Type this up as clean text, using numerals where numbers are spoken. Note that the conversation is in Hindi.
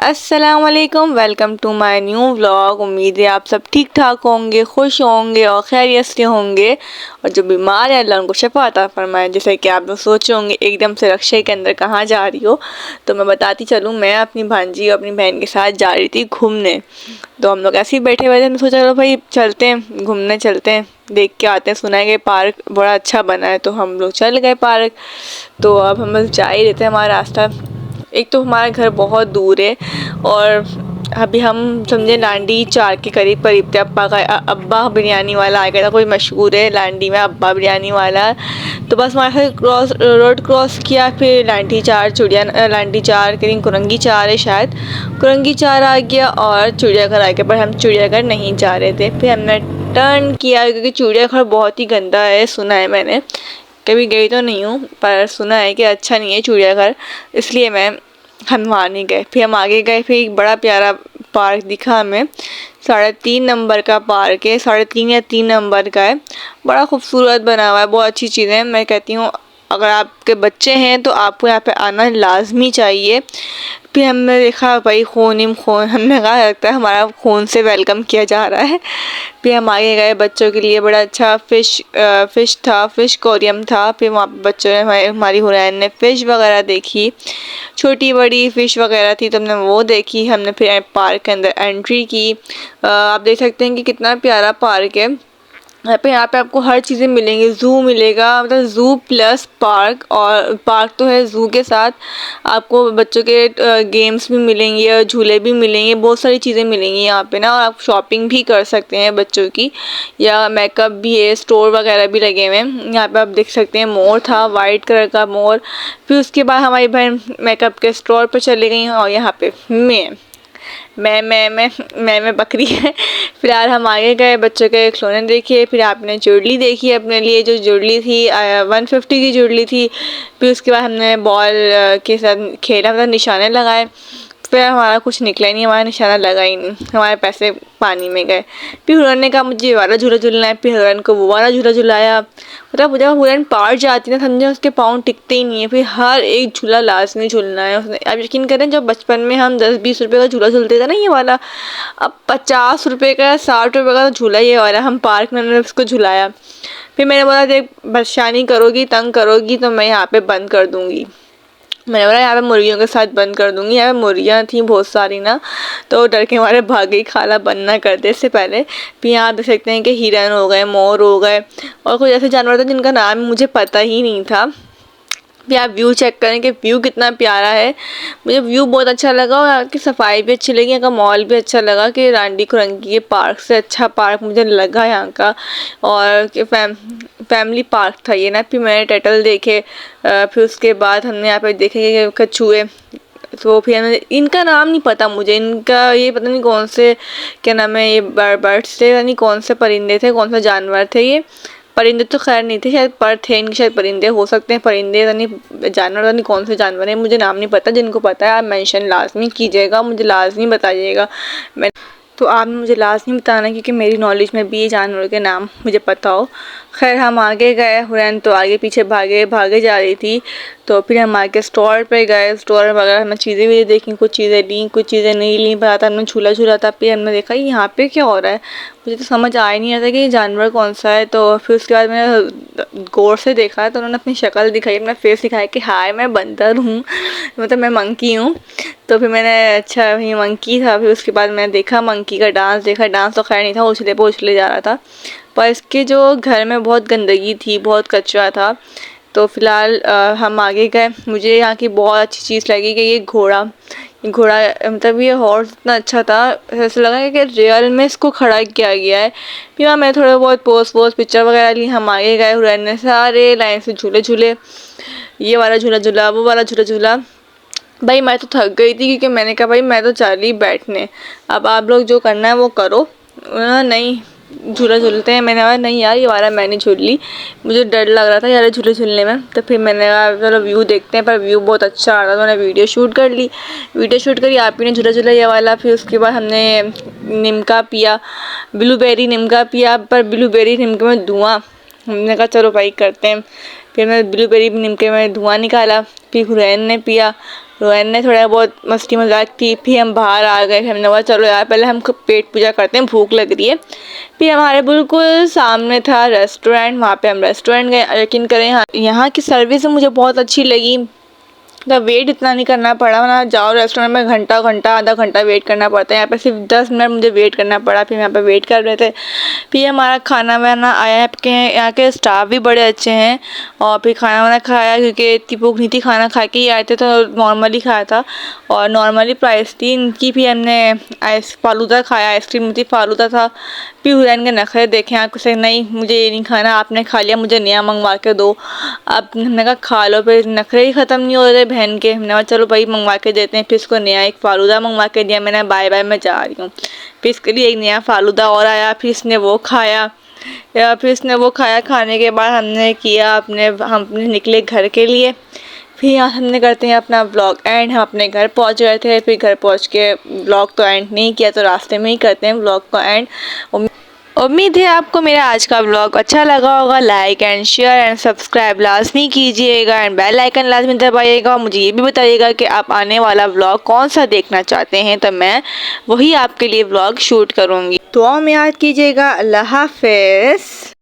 अस्सलामुअलैकुम, welcome to my new vlog. उम्मीद है आप सब ठीक ठाक होंगे, खुश होंगे और खैरियत से होंगे। और जो बीमार है अल्लाह उनको शफा अता फरमाए। जैसे कि आप लोग सोचे होंगे एकदम से रक्षा के अंदर कहाँ जा रही हो, तो मैं बताती चलूँ, मैं अपनी भांजी और अपनी बहन के साथ जा रही थी घूमने। तो हम लोग ऐसे ही बैठे हुए थे, हमने सोचा चलो भाई चलते हैं घूमने, चलते हैं देख के आते हैं। सुना है कि पार्क बड़ा अच्छा बना है, तो हम लोग चल गए पार्क। तो अब हम लोग जा ही रहते हैं, हमारा रास्ता, एक तो हमारा घर बहुत दूर है और अभी हम समझे लांडी 4 के करीब करीब थे। अब्बा बिरयानी वाला आ गया था, कोई मशहूर है लांडी में अब्बा बिरयानी वाला। तो बस वहाँ से रोड क्रॉस किया, फिर लांडी 4 के दिन कुरंगी 4 है शायद, कुरंगी 4 आ गया और चिड़ियाघर आ गया। पर हम चिड़ियाघर नहीं जा रहे थे, फिर हमने टर्न किया क्योंकि चिड़ियाघर बहुत ही गंदा है, सुना है मैंने। कभी गई तो नहीं हूँ पर सुना है कि अच्छा नहीं है चिड़ियाघर, इसलिए हम वहाँ नहीं गए। फिर हम आगे गए, फिर एक बड़ा प्यारा पार्क दिखा हमें, 3.5 नंबर का पार्क है, 3.5 या 3 नंबर का है। बड़ा खूबसूरत बना हुआ है, बहुत अच्छी चीज़ें हैं। मैं कहती हूँ अगर आपके बच्चे हैं तो आपको यहाँ पे आना लाजमी चाहिए। फिर हमने देखा भाई खून, हमने कहा लगता है हमारा खून से वेलकम किया जा रहा है। फिर हम आगे गए, बच्चों के लिए बड़ा अच्छा फिश था, फिश कोरियम था। फिर वहाँ पे बच्चों ने हमारी हुरैन ने फ़िश वगैरह देखी, छोटी बड़ी फ़िश वगैरह थी, तो हमने वो देखी। हमने फिर पार्क के अंदर एंट्री की। आप देख सकते हैं कि कितना प्यारा पार्क है। यहाँ पे आपको हर चीज़ें मिलेंगी, ज़ू मिलेगा, मतलब ज़ू प्लस पार्क, और पार्क तो है ज़ू के साथ आपको बच्चों के गेम्स भी मिलेंगे और झूले भी मिलेंगे, बहुत सारी चीज़ें मिलेंगी यहाँ पे ना। और आप शॉपिंग भी कर सकते हैं बच्चों की, या मेकअप भी है, स्टोर वगैरह भी लगे हुए हैं। यहाँ पे आप देख सकते हैं मोर था, वाइट कलर का मोर। फिर उसके बाद हमारी बहन मेकअप के स्टोर पर चली गई और यहाँ पे मैं बकरी है। फिर यार हम आगे गए, बच्चों के खिलौने देखे, फिर आपने चुड़ली देखी अपने लिए, जो चुड़ली थी 150 की चुड़ली थी। फिर उसके बाद हमने बॉल के साथ खेला, मतलब निशाने लगाए। फिर हमारा कुछ निकला ही नहीं, हमारा निशाना लगा ही नहीं, हमारे पैसे पानी में गए। फिर हुरन ने कहा मुझे ये वाला झूला झूलना है, फिर हुरन को वो वाला झूला झुलाया। मतलब जब हुरन पार जाती है ना, समझे उसके पाँव टिकते ही नहीं है, फिर हर एक झूला लाजमी झूलना है उसने। आप यकीन करें जब बचपन में हम 10-20 रुपये का झूला झूलते थे ना ये वाला, अब 50 रुपये का 60 रुपये का झूला ये वाला हम पार्क में हमने उसको झुलाया। फिर मैंने बोला देख परेशानी करोगी, तंग करोगी तो मैं यहाँ पे बंद कर दूँगी। मैंने बोला यहाँ पे मुर्गियों के साथ बंद कर दूँगी। यहाँ पे मुर्गियाँ थी बहुत सारी ना, तो डर के हमारे भाग गई, खाला बंद ना कर दे इससे पहले। फिर यहाँ देख सकते हैं कि हिरन हो गए, मोर हो गए और कुछ ऐसे जानवर थे जिनका नाम मुझे पता ही नहीं था। भी आप व्यू चेक करें कि व्यू कितना प्यारा है। मुझे व्यू बहुत अच्छा लगा और यहाँ की सफाई भी अच्छी लगी, यहाँ का मॉल भी अच्छा लगा कि रांडी कुरंगी के पार्क से अच्छा पार्क मुझे लगा यहाँ का। और कि फैमिली पार्क था ये ना। फिर मैंने टर्टल देखे, फिर उसके बाद हमने यहाँ पे देखे कि कछुए। तो फिर हमें इनका नाम नहीं पता मुझे, इनका ये पता नहीं कौन से, क्या नाम है, ये बर्ड्स थे, पता नहीं कौन से परिंदे थे, कौन सा जानवर थे ये। परिंदे तो खैर नहीं थे, शायद पर थे इनके, शायद परिंदे हो सकते हैं, परिंदे यानी जानवर, यानी कौन से जानवर है मुझे नाम नहीं पता। जिनको पता है आप मेंशन लाजमी कीजिएगा, मुझे लाजमी बताइएगा। मैं तो आपने मुझे लाजमी बताना क्योंकि मेरी नॉलेज में भी ये जानवरों के नाम मुझे पता हो। खैर हम आगे गए, हुरैन तो आगे पीछे भागे जा रही थी। तो फिर हम आगे स्टोर पे गए, स्टोर वगैरह हमने चीज़ें भी देखी, कुछ चीज़ें ली कुछ चीज़ें नहीं ली, पता था हमने झूला झूला था। फिर हमने देखा यहाँ पे क्या हो रहा है, मुझे तो समझ आ ही नहीं आता कि ये जानवर कौन सा है। तो फिर उसके बाद मैंने गौर से देखा तो उन्होंने अपनी शक्ल दिखाई, अपना फेस दिखाया कि हाय मैं बंदर हूँ, मतलब मैं मंकी हूँ। तो फिर मैंने अच्छा ये मंकी था। फिर उसके बाद मैंने देखा मंकी का डांस देखा, डांस तो खैर नहीं था, उछले जा रहा था, पर इसके जो घर में बहुत गंदगी थी, बहुत कचरा था। तो फिलहाल हम आगे गए। मुझे यहाँ की बहुत अच्छी चीज़ लगी कि ये घोड़ा मतलब ये हॉर्स इतना अच्छा था, ऐसा लगा कि रियल में इसको खड़ा किया गया है। फिर वहाँ मैंने थोड़े बहुत पोस्ट पिक्चर वगैरह ली। हम आगे गए, हुरैन ने सारे लाइन से झूले झूले, ये वाला झूला झूला, वो वाला झूला झूला। भाई मैं तो थक गई थी क्योंकि मैंने कहा भाई मैं तो चली बैठने, अब आप लोग जो करना है वो करो। नहीं झूला झूलते हैं, मैंने कहा नहीं यार ये वाला मैं नहीं झूल ली, मुझे डर लग रहा था यार झूले झूलने में। तो फिर मैंने कहा चलो व्यू देखते हैं, पर व्यू बहुत अच्छा आ रहा था, तो मैंने वीडियो शूट कर ली। आप ही ने झूला झूला ये वाला। फिर उसके बाद हमने निमका पिया, ब्लूबेरी निमका पिया, पर ब्लूबेरी निमके में धुआं, हमने कहा चलो भाई करते हैं। फिर मैं ब्लूबेरी निमके में धुआं निकाला। फिर हुरैन ने पिया, रोहन ने थोड़ा बहुत मस्ती मजाक की। फिर हम बाहर आ गए। हमने बोला चलो यार पहले हम पेट पूजा करते हैं, भूख लग रही है। फिर हमारे बिल्कुल सामने था रेस्टोरेंट, वहाँ पे हम रेस्टोरेंट गए। यकीन करें यहाँ की सर्विस मुझे बहुत अच्छी लगी। मतलब वेट इतना नहीं करना पड़ा, वरना जाओ रेस्टोरेंट में घंटा घंटा आधा घंटा वेट करना पड़ता है। यहाँ पे सिर्फ 10 मिनट मुझे वेट करना पड़ा। फिर यहाँ पे वेट कर रहे थे। फिर हमारा खाना वाना आया है। के यहाँ के स्टाफ भी बड़े अच्छे हैं। और फिर खाना वाना खाया, क्योंकि इतनी भूख नहीं थी, खाना खा के ही आए थे तो नॉर्मली खाया था और नॉर्मली प्राइस थी इनकी। भी हमने फालूदा खाया, आइसक्रीम थी, फालूदा था। फिर हुसैन के नखरे देखे आंखों से, नहीं मुझे ये नहीं खाना, आपने खा लिया, मुझे नया मंगवा के दो। अब हमने कहा खा लो, फिर नखरे ही ख़त्म नहीं हो रहे बहन के। हमने कहा चलो भाई मंगवा के देते हैं। फिर इसको नया एक फालूदा मंगवा के दिया मैंने, बाय बाय मैं जा रही हूँ। फिर इसके लिए एक नया फालूदा और आया, फिर इसने वो खाया। फिर इसने वो खाया, खाने के बाद हमने किया हम निकले घर के लिए। फिर यहाँ हमने करते हैं अपना व्लॉग एंड। हम अपने घर पहुँच गए थे। फिर घर पहुँच के व्लॉग तो एंड नहीं किया, तो रास्ते में ही करते हैं व्लॉग को एंड। उम्मीद है आपको मेरा आज का व्लॉग अच्छा लगा होगा। Like and share and subscribe लाजमी कीजिएगा एंड बेल आइकन लाजमी दबाइएगा। मुझे ये भी बताइएगा कि आप आने वाला व्लॉग कौन सा देखना चाहते हैं, तो मैं वही आपके लिए व्लॉग शूट करूँगी। दुआ में याद कीजिएगा। अल्लाह हाफिज़।